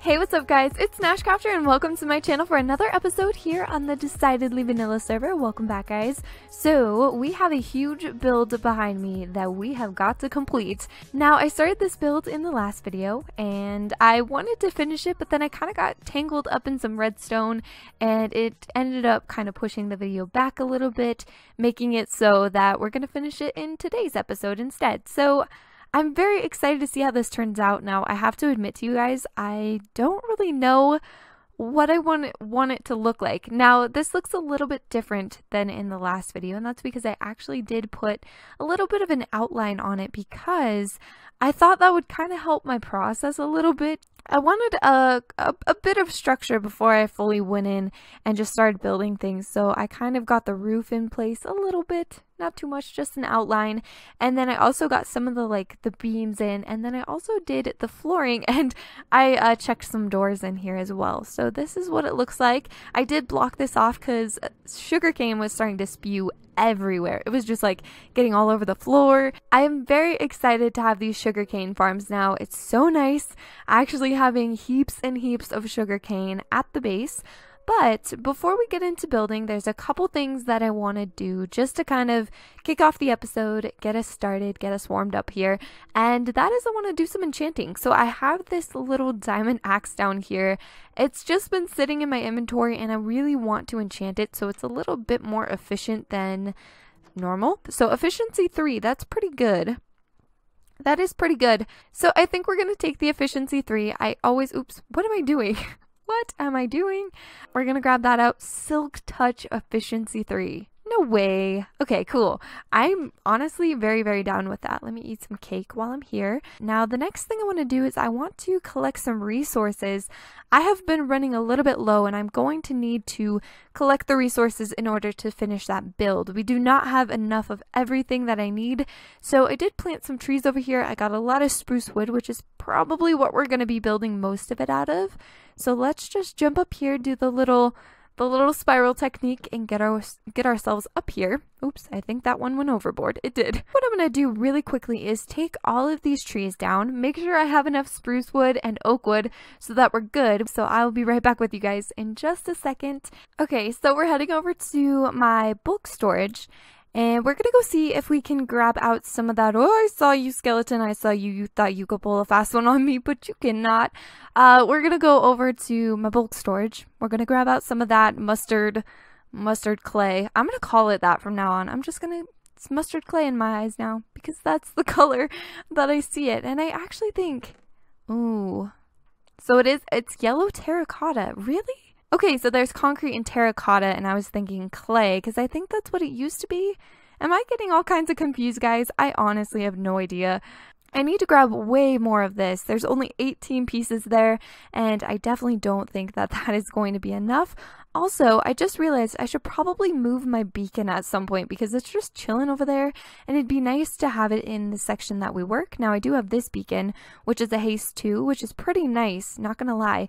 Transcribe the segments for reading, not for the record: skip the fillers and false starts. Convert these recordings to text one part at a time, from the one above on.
Hey, what's up guys? It's NashCrafter and welcome to my channel for another episode here on the Decidedly Vanilla server. Welcome back guys. So we have a huge build behind me that we have got to complete. Now I started this build in the last video and I wanted to finish it, but then I kind of got tangled up in some redstone and it ended up kind of pushing the video back a little bit, making it so that we're going to finish it in today's episode instead. So I'm very excited to see how this turns out. Now, I have to admit to you guys, I don't really know what I want it to look like. Now, this looks a little bit different than in the last video, and that's because I actually did put a little bit of an outline on it because I thought that would kind of help my process a little bit. I wanted a bit of structure before I fully went in and just started building things, so I kind of got the roof in place a little bit, not too much, just an outline, and then I also got some of the beams in, and then I also did the flooring, and I checked some doors in here as well. So this is what it looks like. I did block this off because sugarcane was starting to spew everywhere. It was just like getting all over the floor. I am very excited to have these sugarcane farms now. It's so nice actually having heaps and heaps of sugarcane at the base. But before we get into building, there's a couple things that I want to do just to kind of kick off the episode, get us started, get us warmed up here, and that is I want to do some enchanting. So I have this little diamond axe down here. It's just been sitting in my inventory and I really want to enchant it so it's a little bit more efficient than normal. So efficiency 3, that's pretty good. That is pretty good. So I think we're going to take the efficiency 3. Oops, what am I doing? What am I doing? We're gonna grab that out. Silk Touch Efficiency 3. No way. Okay, cool. I'm honestly very, very down with that. Let me eat some cake while I'm here. Now, the next thing I want to do is I want to collect some resources. I have been running a little bit low and I'm going to need to collect the resources in order to finish that build. We do not have enough of everything that I need. So I did plant some trees over here. I got a lot of spruce wood, which is probably what we're going to be building most of it out of. So let's just jump up here, do the little spiral technique and get ourselves up here. Oops, I think that one went overboard. It did. What I'm going to do really quickly is take all of these trees down, make sure I have enough spruce wood and oak wood so that we're good. So I'll be right back with you guys in just a second. Okay, so we're heading over to my bulk storage. And we're gonna go see if we can grab out some of that. Oh, I saw you, skeleton. I saw you. You thought you could pull a fast one on me, but you cannot. We're gonna go over to my bulk storage. We're gonna grab out some of that mustard clay. I'm gonna call it that from now on. It's mustard clay in my eyes now because that's the color that I see it. And I actually think, ooh, so it's yellow terracotta. Really? Okay, so there's concrete and terracotta, and I was thinking clay, because I think that's what it used to be. Am I getting all kinds of confused, guys? I honestly have no idea. I need to grab way more of this. There's only 18 pieces there, and I definitely don't think that that is going to be enough. Also, I just realized I should probably move my beacon at some point because it's just chilling over there, and it'd be nice to have it in the section that we work. Now, I do have this beacon, which is a haste 2, which is pretty nice, not gonna lie.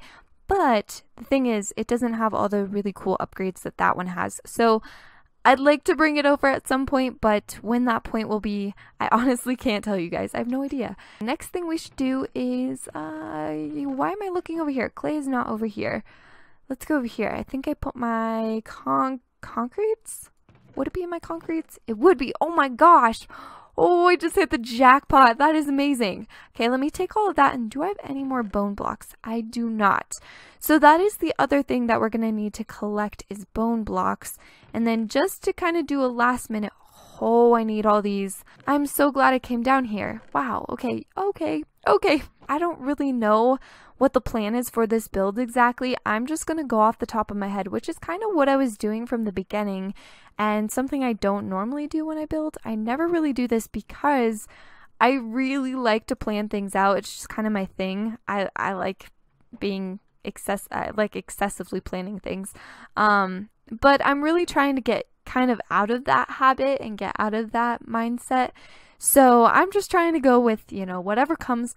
But the thing is, it doesn't have all the really cool upgrades that that one has. So I'd like to bring it over at some point, but when that point will be, I honestly can't tell you guys. I have no idea. Next thing we should do is, why am I looking over here? Clay is not over here. Let's go over here. I think I put my concretes? Would it be in my concretes? It would be. Oh my gosh. Oh, I just hit the jackpot. That is amazing. Okay, let me take all of that. And do I have any more bone blocks? I do not. So that is the other thing that we're going to need to collect is bone blocks. And then just to kind of do a last minute, oh, I need all these. I'm so glad I came down here. Wow. Okay. I don't really know what the plan is for this build exactly. I'm just going to go off the top of my head, which is kind of what I was doing from the beginning and something I don't normally do when I build. I never really do this because I really like to plan things out. It's just kind of my thing. I like being excessively planning things. But I'm really trying to get kind of out of that habit and get out of that mindset. So I'm just trying to go with, whatever comes.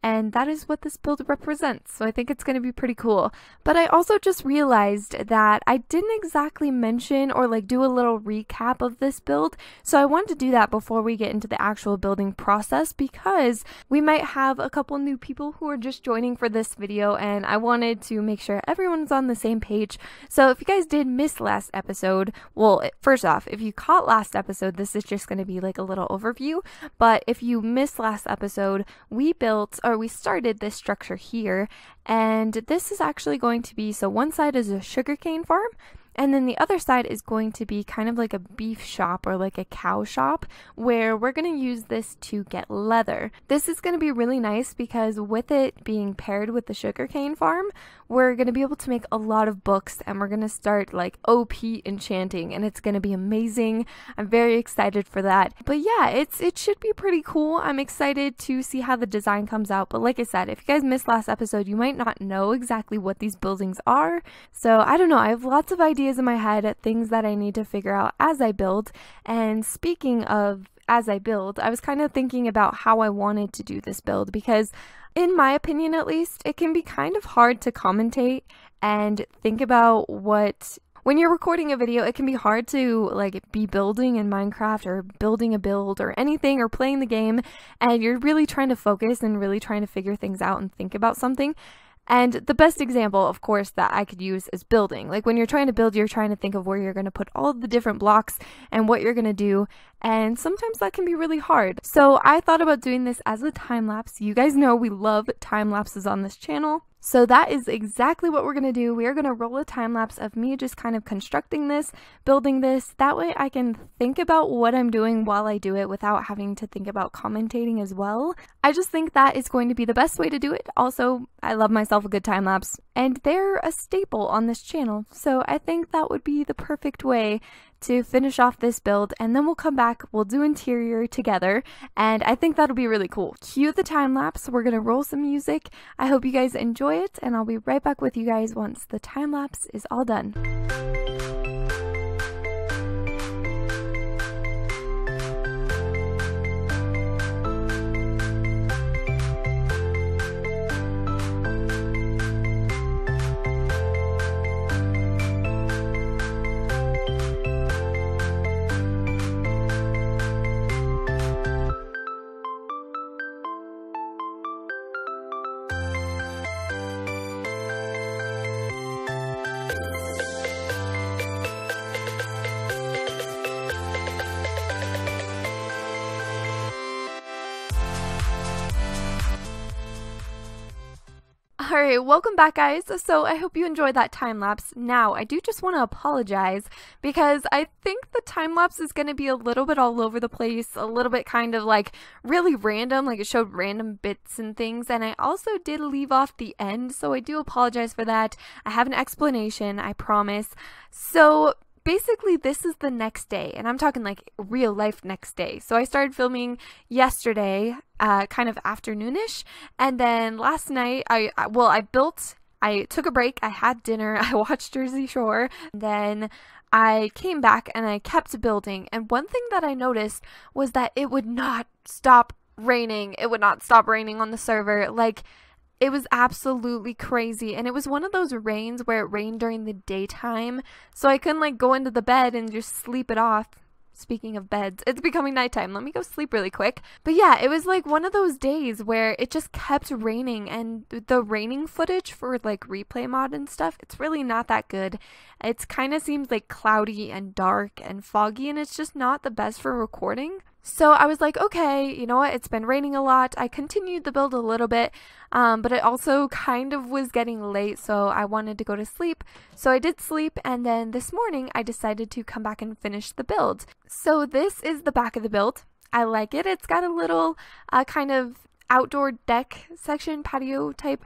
and that is what this build represents. So I think it's going to be pretty cool. But I also just realized that I didn't exactly mention or like do a little recap of this build. So I wanted to do that before we get into the actual building process, because we might have a couple new people who are just joining for this video, and I wanted to make sure everyone's on the same page. So if you guys did miss last episode, well, first off, if you caught last episode, this is just going to be like a little overview. But if you missed last episode, we started this structure here, and this is actually going to be, so one side is a sugarcane farm, and then the other side is going to be kind of like a beef shop or like a cow shop, where we're going to use this to get leather. This is going to be really nice because with it being paired with the sugarcane farm, we're going to be able to make a lot of books, and we're going to start like OP enchanting, and it's going to be amazing. I'm very excited for that. But yeah, it should be pretty cool. I'm excited to see how the design comes out. But like I said, if you guys missed last episode, you might not know exactly what these buildings are. So I don't know. I have lots of ideas in my head, things that I need to figure out as I build. And speaking of as I build, I was kind of thinking about how I wanted to do this build, because in my opinion at least, it can be kind of hard to commentate and think about when you're recording a video, it can be hard to like be building in Minecraft or building a build or anything or playing the game, and you're really trying to focus and really trying to figure things out and think about something. And the best example, of course, that I could use is building. Like when you're trying to build, you're trying to think of where you're going to put all of the different blocks and what you're going to do. And sometimes that can be really hard. So I thought about doing this as a time lapse. You guys know we love time lapses on this channel. So that is exactly what we're going to do. We are going to roll a time lapse of me just kind of constructing this, building this. That way I can think about what I'm doing while I do it without having to think about commentating as well. I just think that is going to be the best way to do it. Also, I love myself a good time lapse, and they're a staple on this channel. So I think that would be the perfect way to finish off this build, and then we'll come back, we'll do interior together, and I think that'll be really cool. Cue the time lapse, we're gonna roll some music. I hope you guys enjoy it, and I'll be right back with you guys once the time lapse is all done. Alright, welcome back guys. So I hope you enjoyed that time lapse. Now, I do just want to apologize because I think the time lapse is going to be a little bit all over the place, a little bit kind of like really random, like it showed random bits and things, and I also did leave off the end, so I do apologize for that. I have an explanation, I promise. So basically, this is the next day, and I'm talking like real life next day. So I started filming yesterday, kind of afternoonish, and then last night, I took a break, I had dinner, I watched Jersey Shore, then I came back and I kept building, and one thing that I noticed was that it would not stop raining. It would not stop raining on the server. Like, it was absolutely crazy, and it was one of those rains where it rained during the daytime, so I couldn't like go into the bed and just sleep it off. Speaking of beds, it's becoming nighttime. Let me go sleep really quick. But yeah, it was like one of those days where it just kept raining, and the raining footage for like replay mod and stuff, it's really not that good. It's kind of seems like cloudy and dark and foggy, and it's just not the best for recording. So I was like, okay, you know what, it's been raining a lot. I continued the build a little bit, but it also kind of was getting late, so I wanted to go to sleep. So I did sleep, and then this morning I decided to come back and finish the build. So this is the back of the build. I like it. It's got a little kind of outdoor deck section, patio type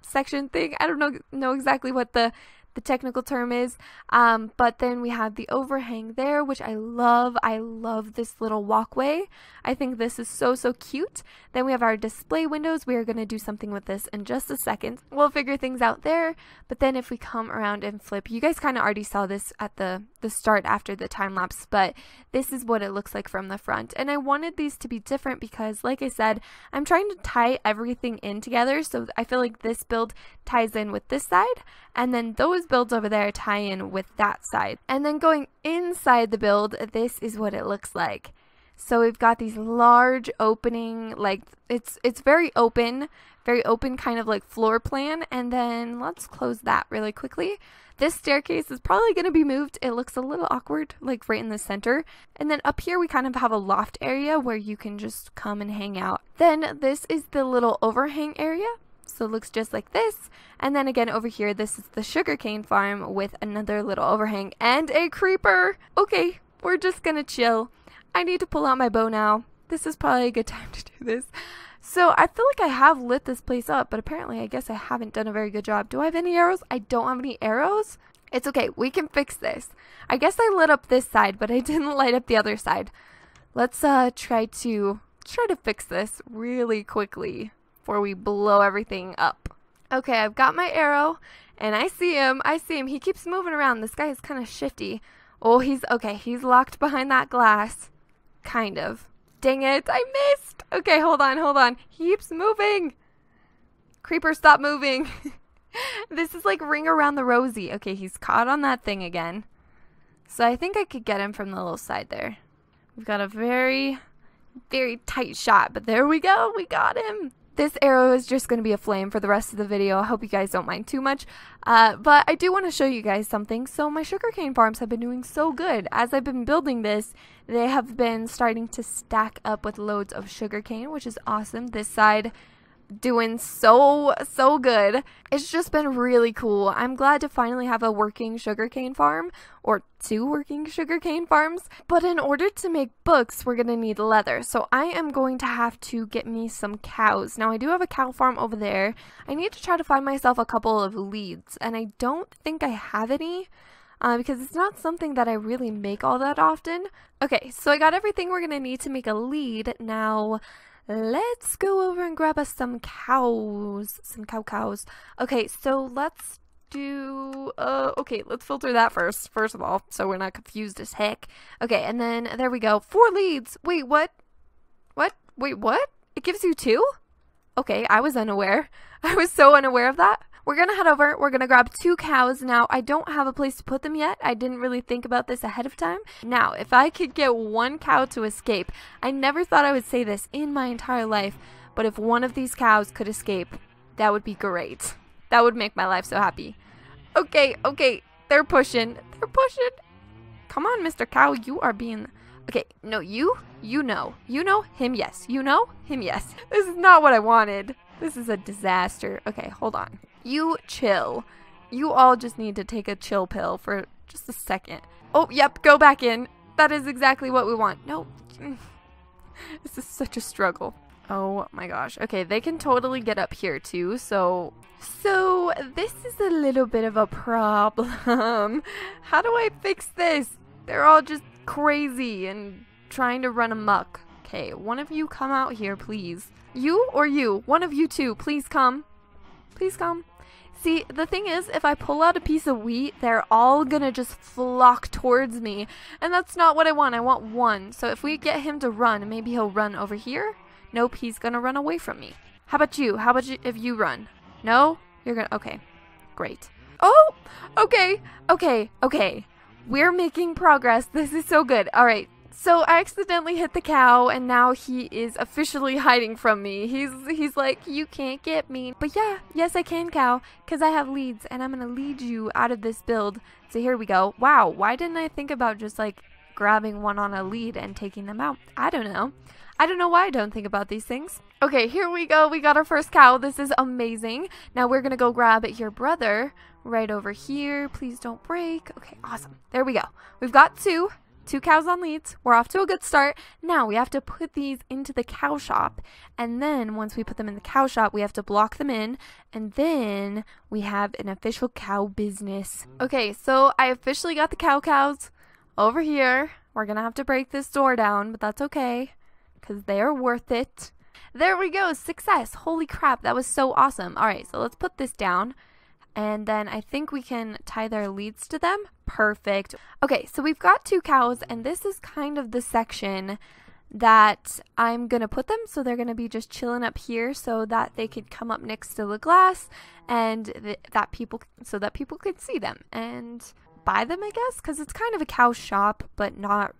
section thing. I don't know exactly what the the technical term is. But then we have the overhang there, which I love. I love this little walkway. I think this is so, so cute. Then we have our display windows. We are going to do something with this in just a second. We'll figure things out there. But then if we come around and flip, you guys kind of already saw this at the start after the time lapse, but this is what it looks like from the front. And I wanted these to be different because, like I said, I'm trying to tie everything in together, so I feel like this build ties in with this side, and then those builds over there tie in with that side. And then going inside the build, this is what it looks like. So we've got these large opening, like it's very open kind of like floor plan. And then let's close that really quickly. This staircase is probably going to be moved. It looks a little awkward, like right in the center. And then up here we kind of have a loft area where you can just come and hang out. Then this is the little overhang area. So it looks just like this. And then again over here, this is the sugarcane farm with another little overhang and a creeper. Okay, we're just gonna chill. I need to pull out my bow now. This is probably a good time to do this. So I feel like I have lit this place up, but apparently I guess I haven't done a very good job. Do I have any arrows? I don't have any arrows. It's okay. We can fix this. I guess I lit up this side, but I didn't light up the other side. Let's try to fix this really quickly before we blow everything up. Okay, I've got my arrow and I see him. He keeps moving around. This guy is kind of shifty. Oh, he's locked behind that glass. Kind of. Dang it, I missed. Okay, hold on. He keeps moving. Creeper, stop moving. This is like Ring Around the Rosie. Okay, he's caught on that thing again. So I think I could get him from the little side there. We've got a very, very tight shot, but there we go. We got him. This arrow is just going to be a flame for the rest of the video. I hope you guys don't mind too much. But I do want to show you guys something. So my sugarcane farms have been doing so good. As I've been building this, they have been starting to stack up with loads of sugarcane, which is awesome. This side doing so good. It's just been really cool. I'm glad to finally have a working sugarcane farm, or 2 working sugarcane farms. But in order to make books, we're gonna need leather. So I am going to have to get me some cows. Now I do have a cow farm over there. I need to try to find myself a couple of leads, and I don't think I have any. Because it's not something that I really make all that often. Okay, so I got everything we're gonna need to make a lead. Now let's go over and grab us some cows. Some cows. Okay, so let's do, okay, let's filter that first of all, so we're not confused as heck. Okay, and then there we go. 4 leads. Wait, what? Wait, what? It gives you 2? Okay, I was unaware. I was so unaware of that. We're gonna head over, we're gonna grab 2 cows. Now, I don't have a place to put them yet. I didn't really think about this ahead of time. Now, if I could get 1 cow to escape, I never thought I would say this in my entire life, but if one of these cows could escape, that would be great. That would make my life so happy. Okay, they're pushing. Come on, Mr. Cow, you are being... Okay, no, you know him, yes. You know him, yes. This is not what I wanted. This is a disaster. Okay, hold on. You chill. You all just need to take a chill pill for just a second. Oh, yep, go back in. That is exactly what we want. No. This is such a struggle. Oh my gosh. Okay, they can totally get up here too, so this is a little bit of a problem. How do I fix this? They're all just crazy and trying to run amok. Okay, one of you come out here, please. You or you? One of you two, please come. Please come. See, the thing is, if I pull out a piece of wheat, they're all gonna just flock towards me. And that's not what I want. I want 1. So if we get him to run, maybe he'll run over here. Nope, he's gonna run away from me. How about you? How about you if you run? No? You're gonna... Okay. Great. Oh! Okay. We're making progress. This is so good. Alright. So I accidentally hit the cow, and now he is officially hiding from me. He's like, you can't get me. But yeah, yes I can, cow, because I have leads, and I'm gonna lead you out of this build. So here we go. Wow, why didn't I think about just like grabbing one on a lead and taking them out? I don't know. I don't know why I don't think about these things. Okay, here we go. We got our first cow. This is amazing. Now we're gonna go grab your brother right over here. Please don't break. Okay, awesome. There we go. We've got 2. 2 cows on leads. We're off to a good start. Now we have to put these into the cow shop. And then once we put them in the cow shop, we have to block them in. And then we have an official cow business. Okay, so I officially got the cows over here. We're going to have to break this door down, but that's okay because they are worth it. There we go. Success. Holy crap. That was so awesome. All right, so let's put this down. And then I think we can tie their leads to them. Perfect. Okay, so we've got 2 cows, and this is kind of the section that I'm going to put them. So they're going to be just chilling up here so that they could come up next to the glass and that people could see them and buy them, I guess, because it's kind of a cow shop, but not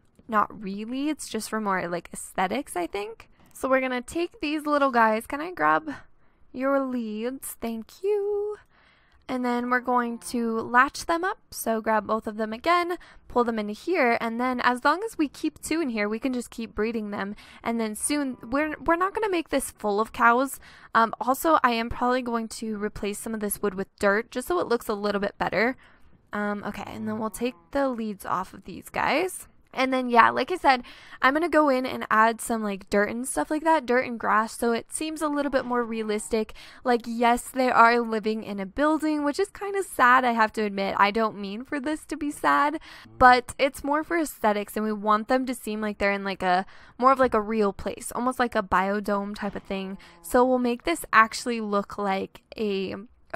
really. It's just for more like aesthetics, I think. So we're going to take these little guys. Can I grab your leads? Thank you. And then we're going to latch them up. So grab both of them again, pull them into here, and then as long as we keep 2 in here, we can just keep breeding them. And then soon, we're not going to make this full of cows. Also, I am probably going to replace some of this wood with dirt, just so it looks a little bit better. Okay, and then we'll take the leads off of these guys. And then, yeah, like I said, I'm going to go in and add some, like, dirt and stuff like that, dirt and grass, so it seems a little bit more realistic. Like, yes, they are living in a building, which is kind of sad, I have to admit. I don't mean for this to be sad, but it's more for aesthetics, and we want them to seem like they're in, like, more of, like, a real place, almost like a biodome type of thing. So we'll make this actually look like a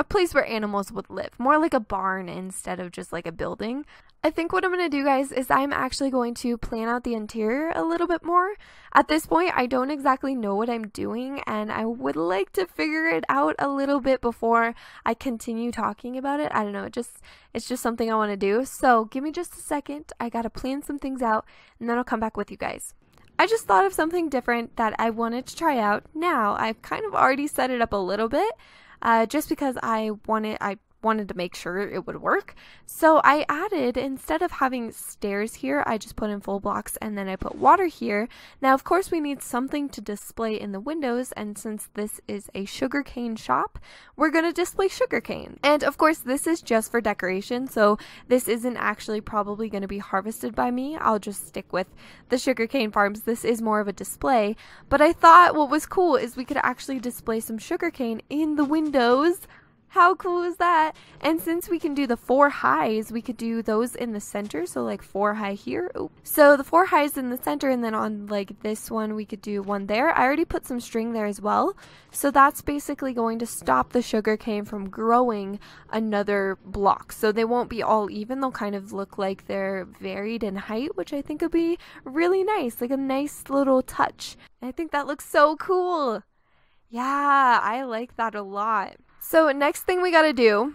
place where animals would live, more like a barn instead of just like a building. I think what I'm going to do, guys, is I'm actually going to plan out the interior a little bit more. At this point, I don't exactly know what I'm doing, and I would like to figure it out a little bit before I continue talking about it. I don't know, it's just something I want to do. So give me just a second. I got to plan some things out, and then I'll come back with you guys. I just thought of something different that I wanted to try out. Now, I've kind of already set it up a little bit. Just because I wanted to make sure it would work. So I added, instead of having stairs here, I just put in full blocks and then I put water here. Now, of course, we need something to display in the windows, and since this is a sugarcane shop, we're going to display sugarcane. And of course, this is just for decoration, so this isn't actually probably going to be harvested by me. I'll just stick with the sugarcane farms. This is more of a display, but I thought what was cool is we could actually display some sugarcane in the windows. How cool is that? And since we can do the 4 highs, we could do those in the center. So like 4 high here. Oops. So the 4 highs in the center, and then on like this one, we could do 1 there. I already put some string there as well. So that's basically going to stop the sugarcane from growing another block. So they won't be all even. They'll kind of look like they're varied in height, which I think would be really nice. Like a nice little touch. And I think that looks so cool. Yeah, I like that a lot. So next thing we gotta do,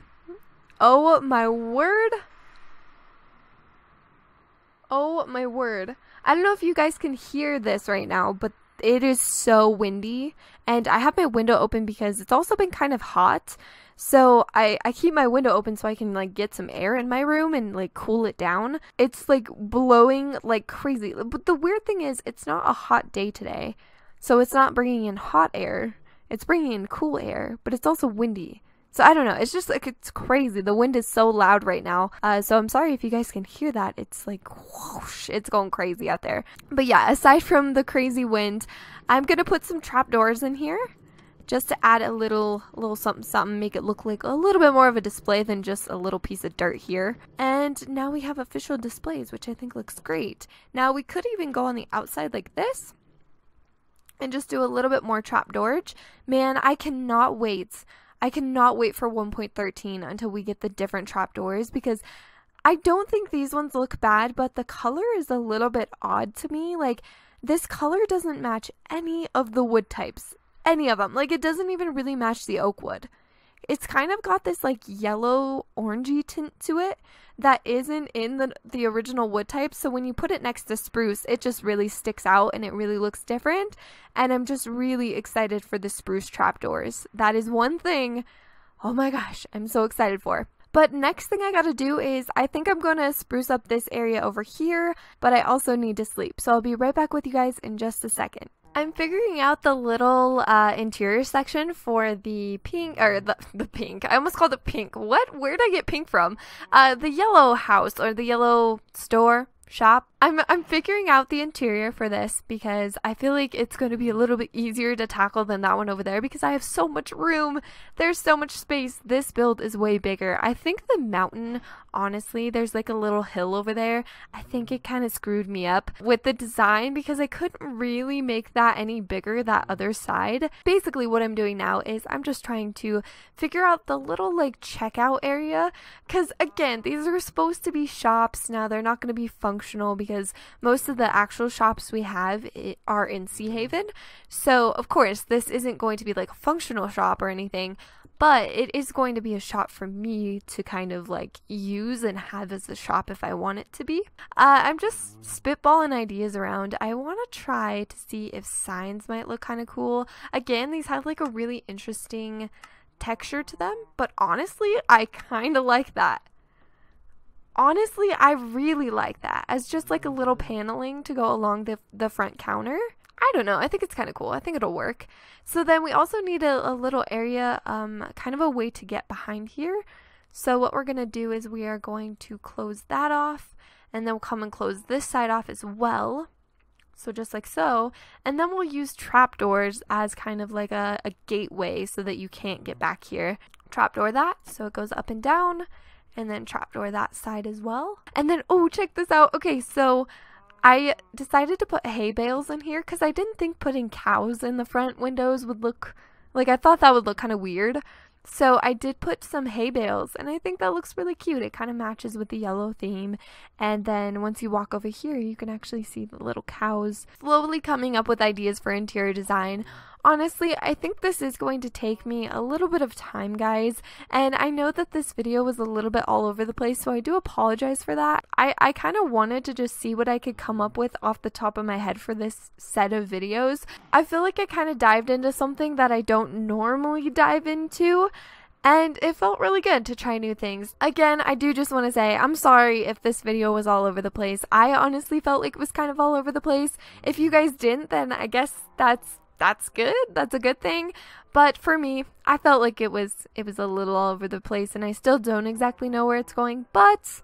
oh my word, I don't know if you guys can hear this right now, but it is so windy, and I have my window open because it's also been kind of hot, so I keep my window open so I can like get some air in my room and like cool it down. It's like blowing like crazy, but the weird thing is it's not a hot day today, so it's not bringing in hot air. It's bringing in cool air, but it's also windy. So I don't know. It's just like, it's crazy. The wind is so loud right now. So I'm sorry if you guys can hear that. It's like whoosh. It's going crazy out there. But yeah, aside from the crazy wind, I'm going to put some trapdoors in here just to add a little something, make it look like a little bit more of a display than just a little piece of dirt here. And now we have official displays, which I think looks great. Now we could even go on the outside like this and just do a little bit more trapdoorage. Man, I cannot wait. I cannot wait for 1.13 until we get the different trapdoors, because I don't think these ones look bad, but the color is a little bit odd to me. Like, this color doesn't match any of the wood types. Any of them. Like, it doesn't even really match the oak wood. It's kind of got this like yellow orangey tint to it that isn't in the original wood type. So when you put it next to spruce, it just really sticks out and it really looks different. And I'm just really excited for the spruce trapdoors. That is one thing, oh my gosh, I'm so excited for. But next thing I gotta do is, I think I'm gonna spruce up this area over here, but I also need to sleep. So I'll be right back with you guys in just a second. I'm figuring out the little interior section for the pink, or the pink. I almost called it pink. What? Where did I get pink from? The yellow house, or the yellow store, shop. I'm figuring out the interior for this because I feel like it's going to be a little bit easier to tackle than that one over there because I have so much room. There's so much space. This build is way bigger. I think the mountain, honestly, there's like a little hill over there. I think it kind of screwed me up with the design because I couldn't really make that any bigger, that other side. Basically what I'm doing now is I'm just trying to figure out the little like checkout area because again, these are supposed to be shops. Now they're not going to be functional because most of the actual shops we have are in Sea Haven. So of course this isn't going to be like a functional shop or anything, but it is going to be a shop for me to kind of like use and have as a shop if I want it to be. I'm just spitballing ideas around. I want to try to see if signs might look kind of cool. Again, these have like a really interesting texture to them, but honestly, I kind of like that. Honestly, I really like that as just like a little paneling to go along the front counter. I don't know. I think it's kind of cool. I think it'll work. So then we also need a little area, kind of a way to get behind here. So what we're going to do is we are going to close that off and then we'll come and close this side off as well. So just like so. And then we'll use trapdoors as kind of like a gateway so that you can't get back here. Trapdoor that so it goes up and down, and then trapdoor that side as well. And then, oh, check this out. Okay, so I decided to put hay bales in here because I didn't think putting cows in the front windows would look like, I thought that would look kind of weird. So I did put some hay bales and I think that looks really cute. It kind of matches with the yellow theme. And then once you walk over here, you can actually see the little cows. Slowly coming up with ideas for interior design. Honestly, I think this is going to take me a little bit of time, guys, and I know that this video was a little bit all over the place, so I do apologize for that. I kind of wanted to just see what I could come up with off the top of my head for this set of videos. I feel like I kind of dived into something that I don't normally dive into, and it felt really good to try new things. Again, I do just want to say I'm sorry if this video was all over the place. I honestly felt like it was kind of all over the place. If you guys didn't, then I guess that's good. That's a good thing. But for me, I felt like it was a little all over the place and I still don't exactly know where it's going. But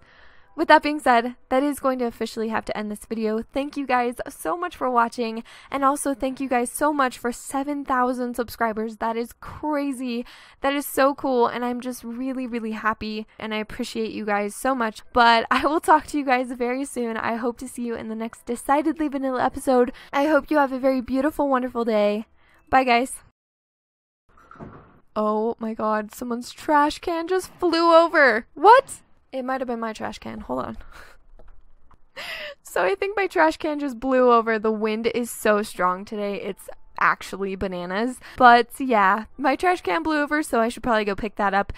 with that being said, that is going to officially have to end this video. Thank you guys so much for watching, and also thank you guys so much for 7,000 subscribers. That is crazy. That is so cool, and I'm just really, really happy, and I appreciate you guys so much. But I will talk to you guys very soon. I hope to see you in the next Decidedly Vanilla episode. I hope you have a very beautiful, wonderful day. Bye, guys. Oh my god, someone's trash can just flew over. What? It might have been my trash can. Hold on. So I think my trash can just blew over. The wind is so strong today. It's actually bananas. But yeah, my trash can blew over, so I should probably go pick that up.